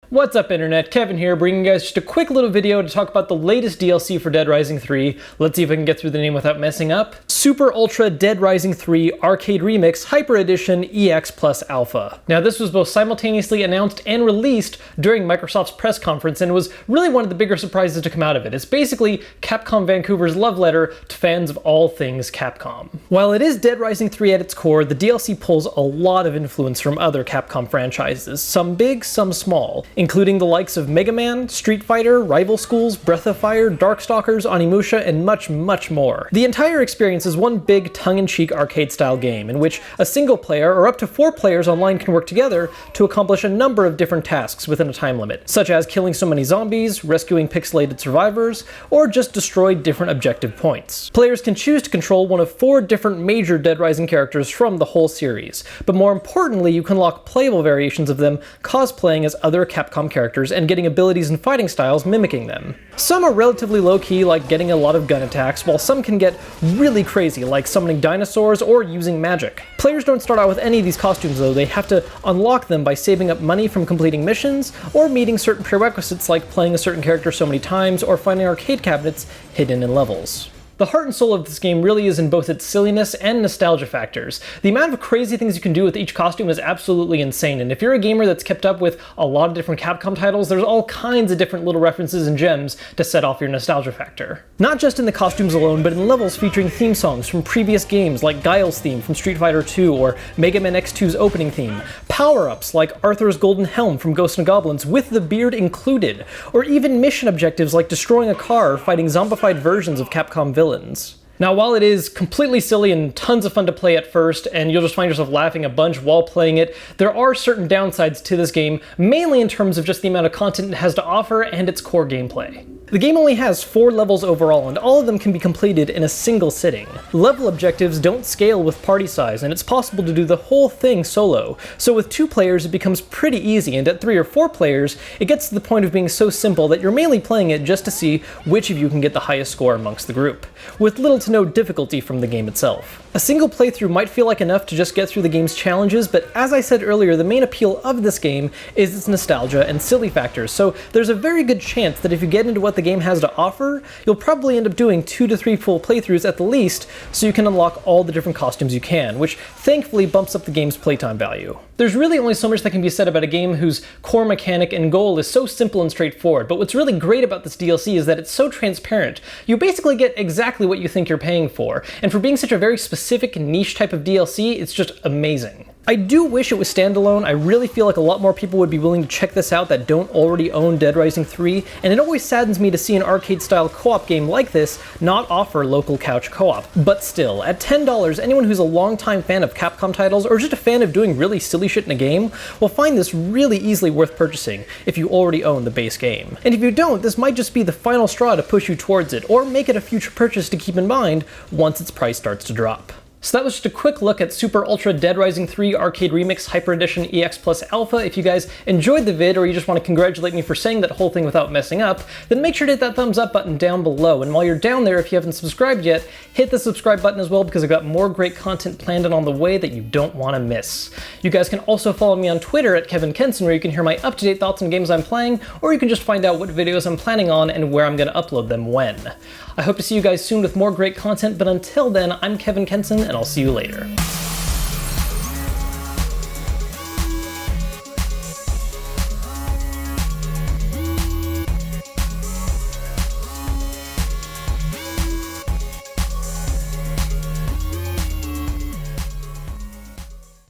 What's up internet, Kevin here, bringing you guys just a quick little video to talk about the latest DLC for Dead Rising 3. Let's see if I can get through the name without messing up. Super Ultra Dead Rising 3 Arcade Remix Hyper Edition EX Plus Alpha. Now this was both simultaneously announced and released during Microsoft's press conference and was really one of the bigger surprises to come out of it. It's basically Capcom Vancouver's love letter to fans of all things Capcom. While it is Dead Rising 3 at its core, the DLC pulls a lot of influence from other Capcom franchises, some big, some small, including the likes of Mega Man, Street Fighter, Rival Schools, Breath of Fire, Darkstalkers, Onimusha, and much, much more. The entire experience is one big tongue-in-cheek arcade-style game in which a single player or up to 4 players online can work together to accomplish a number of different tasks within a time limit, such as killing so many zombies, rescuing pixelated survivors, or just destroy different objective points. Players can choose to control one of 4 different major Dead Rising characters from the whole series, but more importantly, you can unlock playable variations of them cosplaying as other Capcom characters and getting abilities and fighting styles mimicking them. Some are relatively low-key, like getting a lot of gun attacks, while some can get really crazy, like summoning dinosaurs or using magic. Players don't start out with any of these costumes though, they have to unlock them by saving up money from completing missions, or meeting certain prerequisites like playing a certain character so many times, or finding arcade cabinets hidden in levels. The heart and soul of this game really is in both its silliness and nostalgia factors. The amount of crazy things you can do with each costume is absolutely insane, and if you're a gamer that's kept up with a lot of different Capcom titles, there's all kinds of different little references and gems to set off your nostalgia factor. Not just in the costumes alone, but in levels featuring theme songs from previous games like Guile's theme from Street Fighter 2 or Mega Man X2's opening theme, power-ups like Arthur's Golden Helm from Ghosts and Goblins with the beard included, or even mission objectives like destroying a car or fighting zombified versions of Capcom villains. Now, while it is completely silly and tons of fun to play at first, and you'll just find yourself laughing a bunch while playing it, there are certain downsides to this game, mainly in terms of just the amount of content it has to offer and its core gameplay. The game only has 4 levels overall, and all of them can be completed in a single sitting. Level objectives don't scale with party size, and it's possible to do the whole thing solo. So with 2 players it becomes pretty easy, and at 3 or 4 players it gets to the point of being so simple that you're mainly playing it just to see which of you can get the highest score amongst the group, with little to no difficulty from the game itself. A single playthrough might feel like enough to just get through the game's challenges, but as I said earlier, the main appeal of this game is its nostalgia and silly factors, so there's a very good chance that if you get into what the game has to offer, you'll probably end up doing 2 to 3 full playthroughs at the least, so you can unlock all the different costumes you can, which thankfully bumps up the game's playtime value. There's really only so much that can be said about a game whose core mechanic and goal is so simple and straightforward, but what's really great about this DLC is that it's so transparent. You basically get exactly what you think you're paying for, and for being such a very specific niche type of DLC, it's just amazing. I do wish it was standalone. I really feel like a lot more people would be willing to check this out that don't already own Dead Rising 3, and it always saddens me to see an arcade-style co-op game like this not offer local couch co-op. But still, at $10, anyone who's a longtime fan of Capcom titles, or just a fan of doing really silly shit in a game, will find this really easily worth purchasing if you already own the base game. And if you don't, this might just be the final straw to push you towards it, or make it a future purchase to keep in mind once its price starts to drop. So that was just a quick look at Super Ultra Dead Rising 3 Arcade Remix Hyper Edition EX Plus Alpha. If you guys enjoyed the vid, or you just want to congratulate me for saying that whole thing without messing up, then make sure to hit that thumbs up button down below. And while you're down there, if you haven't subscribed yet, hit the subscribe button as well, because I've got more great content planned and on the way that you don't want to miss. You guys can also follow me on Twitter at Kevin Kenson, where you can hear my up-to-date thoughts on games I'm playing, or you can just find out what videos I'm planning on and where I'm going to upload them when. I hope to see you guys soon with more great content, but until then, I'm Kevin Kenson, and I'll see you later.